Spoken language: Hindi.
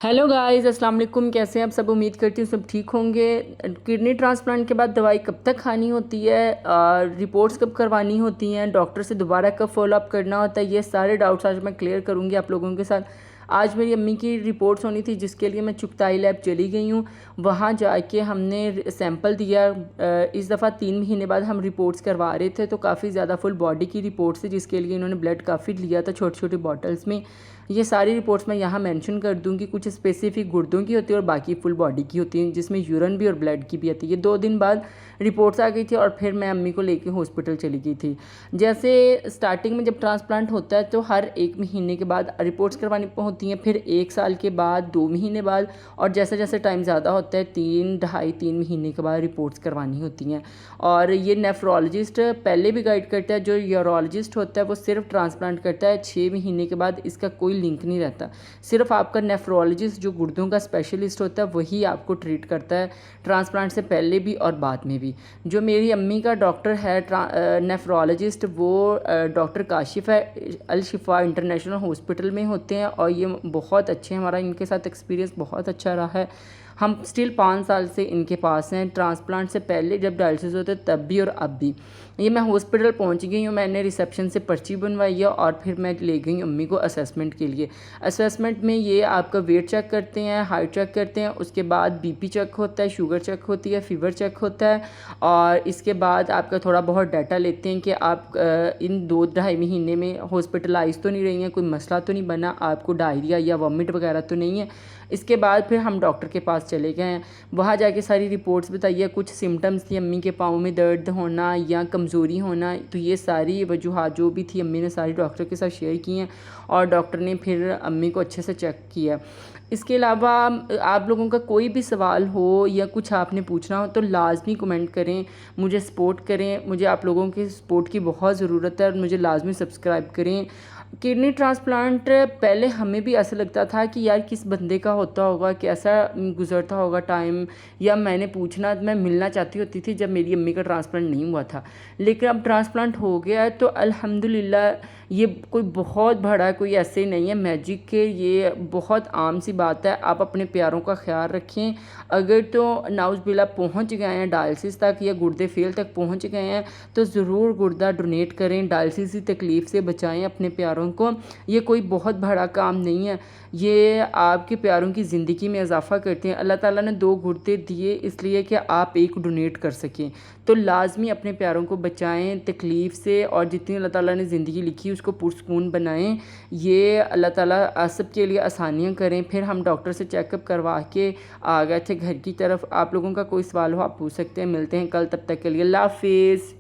हेलो गाइस, अस्सलाम वालेकुम। कैसे हैं आप सब? उम्मीद करती हूँ सब ठीक होंगे। किडनी ट्रांसप्लांट के बाद दवाई कब तक खानी होती है, रिपोर्ट्स कब करवानी होती हैं, डॉक्टर से दोबारा कब फॉलोअप करना होता है, ये सारे डाउट्स आज मैं क्लियर करूँगी आप लोगों के साथ। आज मेरी अम्मी की रिपोर्ट्स होनी थी जिसके लिए मैं चुगताई लैब चली गई हूँ। वहाँ जाके हमने सैंपल दिया। इस दफ़ा 3 महीने बाद हम रिपोर्ट्स करवा रहे थे, तो काफ़ी ज़्यादा फुल बॉडी की रिपोर्ट्स थी जिसके लिए इन्होंने ब्लड काफ़ी लिया था छोटी छोटी बॉटल्स में। ये सारी रिपोर्ट्स मैं यहाँ मेंशन कर दूँगी। कुछ स्पेसिफिक गुर्दों की होती है और बाकी फुल बॉडी की होती है, जिसमें यूरिन भी और ब्लड की भी आती है। ये 2 दिन बाद रिपोर्ट्स आ गई थी और फिर मैं अम्मी को लेके हॉस्पिटल चली गई थी। जैसे स्टार्टिंग में जब ट्रांसप्लांट होता है तो हर 1 महीने के बाद रिपोर्ट्स करवानी होती हैं, फिर 1 साल के बाद, 2 महीने बाद, और जैसे जैसे टाइम ज़्यादा होता है 3 ढाई 3 महीने के बाद रिपोर्ट्स करवानी होती हैं। और ये नेफ्रोलॉजिस्ट पहले भी गाइड करता है। जो यूरोलॉजिस्ट होता है वो सिर्फ ट्रांसप्लांट करता है 6 महीने के बाद, इसका कोई लिंक नहीं रहता। सिर्फ आपका नेफ्रोलॉजिस्ट जो गुर्दों का स्पेशलिस्ट होता है वही आपको ट्रीट करता है, ट्रांसप्लांट से पहले भी और बाद में भी। जो मेरी अम्मी का डॉक्टर है नेफ्रोलॉजिस्ट, वो डॉक्टर काशिफ है, अल शिफा इंटरनेशनल हॉस्पिटल में होते हैं और ये बहुत अच्छे हैं। हमारा इनके साथ एक्सपीरियंस बहुत अच्छा रहा है। हम स्टिल 5 साल से इनके पास हैं। ट्रांसप्लांट से पहले जब डायलिसिस होते तब भी और अब भी। ये मैं हॉस्पिटल पहुंच गई हूँ, मैंने रिसेप्शन से पर्ची बनवाई है और फिर मैं ले गई अम्मी को असेसमेंट के लिए। असेसमेंट में ये आपका वेट चेक करते हैं, हाइट चेक करते हैं, उसके बाद बीपी चेक होता है, शुगर चेक होती है, फीवर चेक होता है, और इसके बाद आपका थोड़ा बहुत डाटा लेते हैं कि आप इन 2 ढाई महीने में हॉस्पिटलाइज तो नहीं रही हैं, कोई मसला तो नहीं बना, आपको डायरिया या वॉमिट वगैरह तो नहीं है। इसके बाद फिर हम डॉक्टर के पास चले गए हैं। वहाँ जाके सारी रिपोर्ट्स बताइए। कुछ सिम्टम्स थी अम्मी के पाँव में दर्द होना या कमज़ोरी होना, तो ये सारी वजूहात जो भी थी अम्मी ने सारी डॉक्टर के साथ शेयर की हैं और डॉक्टर ने फिर अम्मी को अच्छे से चेक किया। इसके अलावा आप लोगों का कोई भी सवाल हो या कुछ आपने पूछना हो तो लाजमी कमेंट करें, मुझे सपोर्ट करें। मुझे आप लोगों की सपोर्ट की बहुत ज़रूरत है और मुझे लाजमी सब्सक्राइब करें। किडनी ट्रांसप्लांट पहले हमें भी ऐसा लगता था कि यार किस बंदे का होता होगा, कैसा गुजरता होगा टाइम, या मैं मिलना चाहती होती थी जब मेरी अम्मी का ट्रांसप्लांट नहीं हुआ था। लेकिन अब ट्रांसप्लांट हो गया है तो अल्हम्दुलिल्लाह, ये कोई बहुत बड़ा कोई ऐसे नहीं है मैजिक के, ये बहुत आम सी बात है। आप अपने प्यारों का ख्याल रखें। अगर तो नाउज़ुबिल्लाह पहुंच गए हैं डायलिसिस तक या गुर्दे फेल तक पहुंच गए हैं तो ज़रूर गुर्दा डोनेट करें, डायलिसिस की तकलीफ़ से बचाएं अपने प्यारों को। ये कोई बहुत बड़ा काम नहीं है, ये आपके प्यारों की ज़िंदगी में इजाफ़ा करते हैं। अल्लाह ताला ने 2 गुर्दे दिए इसलिए कि आप एक डोनेट कर सकें। तो लाजमी अपने प्यारों को बचाएं तकलीफ़ से, और जितनी अल्लाह ताला ने ज़िंदगी लिखी उसको पुरसकून बनाएं। ये अल्लाह ताला सब के लिए आसानियाँ करें। फिर हम डॉक्टर से चेकअप करवा के आ गए थे घर की तरफ। आप लोगों का कोई सवाल हो आप पूछ सकते हैं। मिलते हैं कल, तब तक के लिए अल्लाह हाफिज़।